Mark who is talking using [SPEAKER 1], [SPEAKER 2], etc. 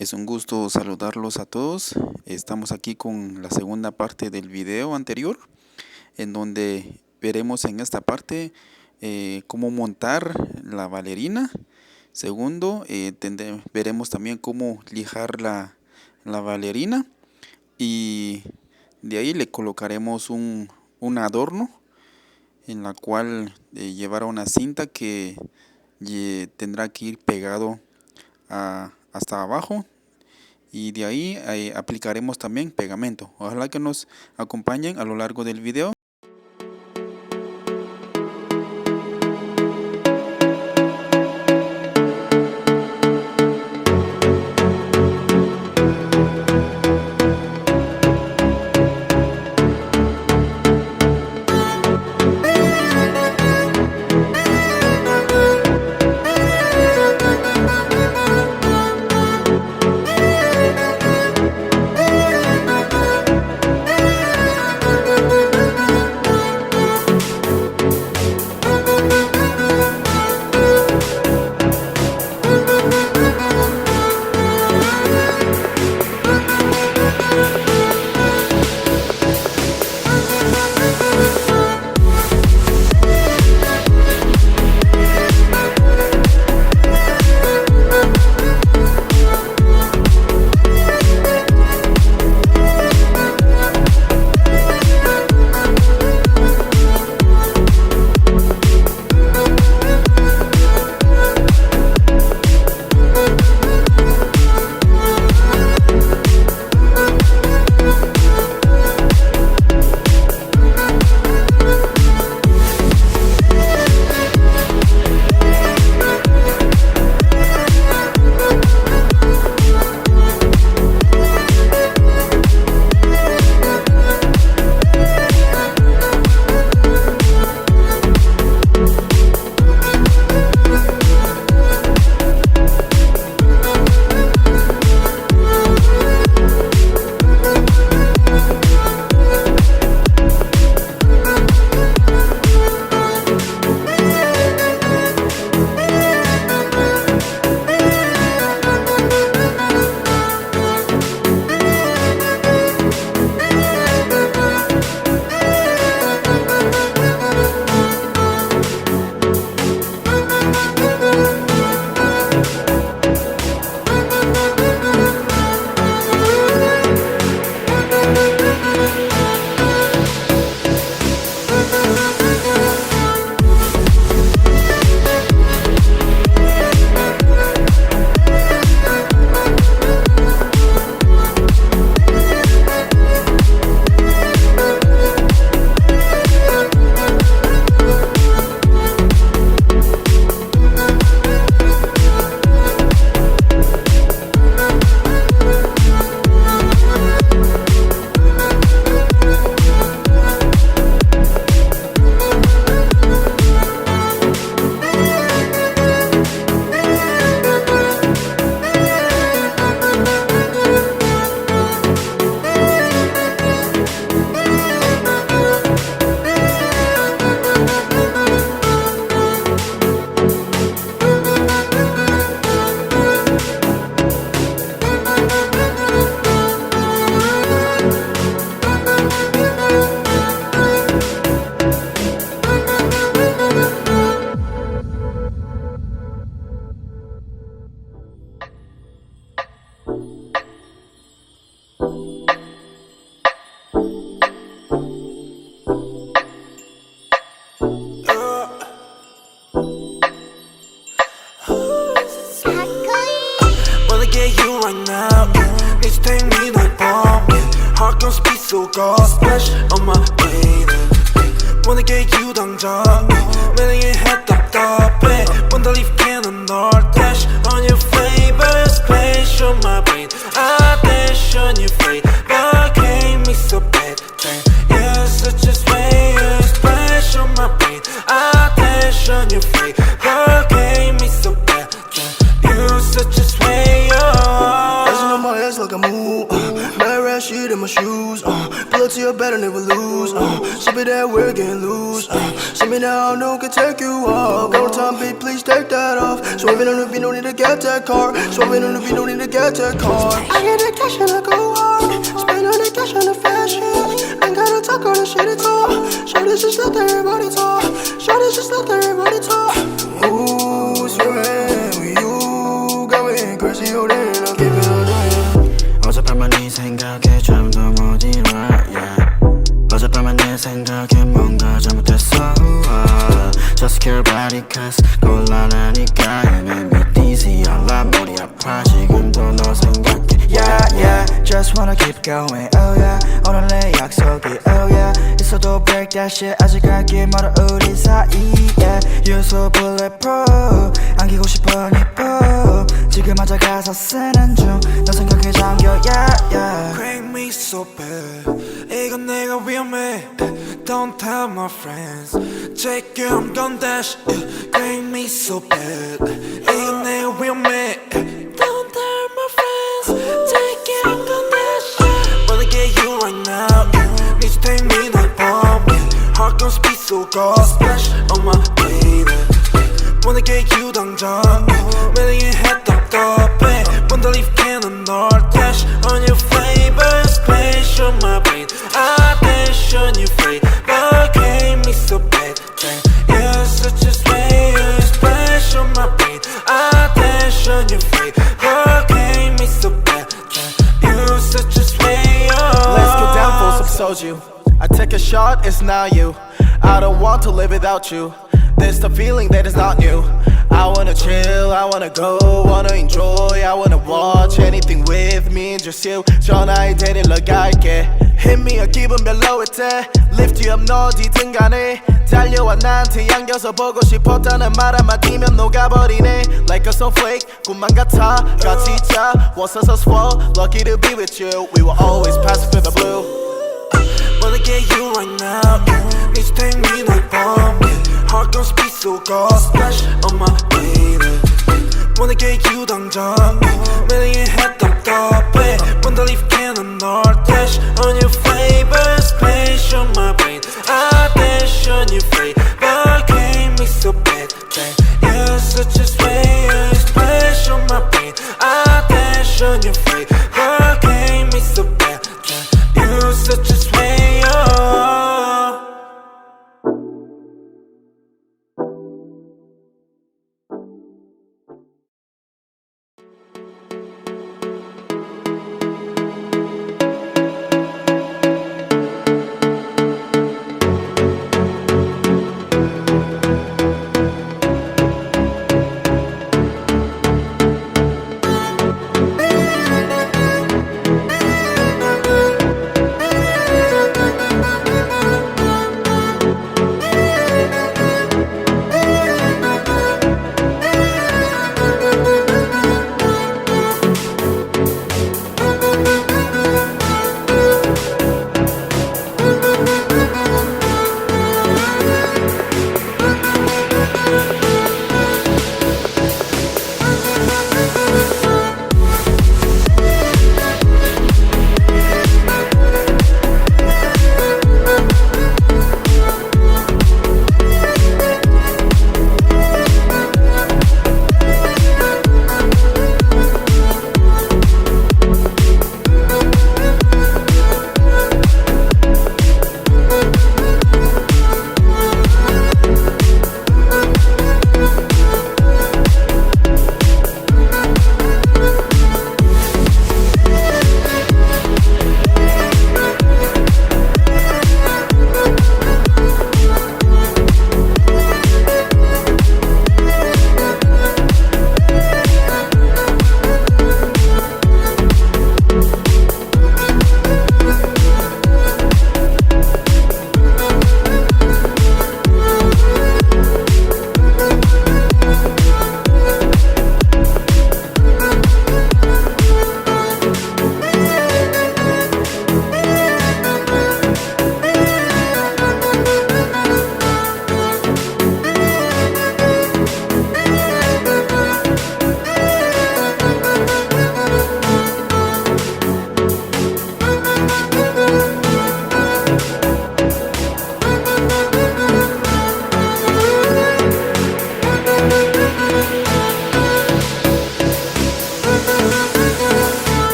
[SPEAKER 1] Es un gusto saludarlos a todos. Estamos aquí con la segunda parte del video anterior, en donde veremos en esta parte cómo montar la balerina. Segundo, veremos también cómo lijar la balerina, y de ahí le colocaremos un adorno en la cual llevará una cinta que tendrá que ir pegado hasta abajo, y de ahí aplicaremos también pegamento. Ojalá que nos acompañen a lo largo del video.
[SPEAKER 2] So go splash on my brain. Wanna get you 당장 매일 head 답답해 Wanna leave cannon or dash on your favorite splash on my brain. I dash on your face, but can't me so bad. You're such a sweet splash on my brain. I dash on your face, but can't me so bad. You're such a sweet.
[SPEAKER 3] Dancing on my ass like a move. Mad rat shit in my shoes. Plug
[SPEAKER 2] to your bed and never lose. Show me that we're getting loose. Show me now, no can take you off. Go time, babe, please take that off. Swerving on the beat, no need to get that car. Swerving on the beat, no need to get that car. I get that cash and I go hard. Spend all the cash on the fashion. Ain't gotta talk all the shit at all. Show this just let everybody talk. Show this just let everybody talk. Ooh, swearing with you. Going crazy, oh then I'll keep it on doing.
[SPEAKER 3] 어젯밤만 네 생각에 잠도 못 일어 yeah. 어젯밤만 내 생각에 뭔가 잘못했어 Just care about it cause 곤란하니까 You make me dizzy 알라 머리 아파 지금도 너 생각해 Yeah yeah Just wanna keep going oh yeah 오늘 내 약속이 oh yeah 있어도 break that shit 아직 갈 길 멀어 우리 사이에 You're so bulletproof 안기고 싶어 니뽀 지금 맞아 가사 쓰는 중 너 생각에 잠겨 yeah yeah
[SPEAKER 2] Crank me so bad 이건 내가 위험해 Don't tell my friends Take you I'm gon' dash Crank me so bad 이건 내가 위험해 Don't tell my friends Take you I'm gon' dash Wanna get you right now Need to take me like bomb Heart gon' speed so cold Splash on my baby Wanna get you 당장 매일 head 답답해 Wanna leave cannon or dash On your flavor Splash on my brain I dash on your flavor Came me so bad You're such a slayer Splash on my brain I dash on your flavor Came me so bad You're such a slayer
[SPEAKER 4] Let's get down for some soju I take a shot, it's not you I don't want to live without you There's the feeling that is not new I wanna chill, I wanna go, wanna enjoy I wanna watch anything with me, just you 전화에 데리러 갈게 Hit me a 기분 별로일 때 Lift you up 너 어디든 간에 달려와 나한테 안겨서 보고 싶었다는 말 한마디면 녹아버리네 Like a snowflake, 꿈만 같아 같이 자 Was so swell, lucky to be with you We will always pass through the blue
[SPEAKER 2] Wanna get you right now Need to take me like bomb Heart gon' speed so cold Splash on my baby Wanna get you 당장 매일 head 답답해 Wanna leave cannon or dash On your flavor Splash on my brain I dash on your flavor Came me so bad You're such a slayer Splash on my brain I dash on your flavor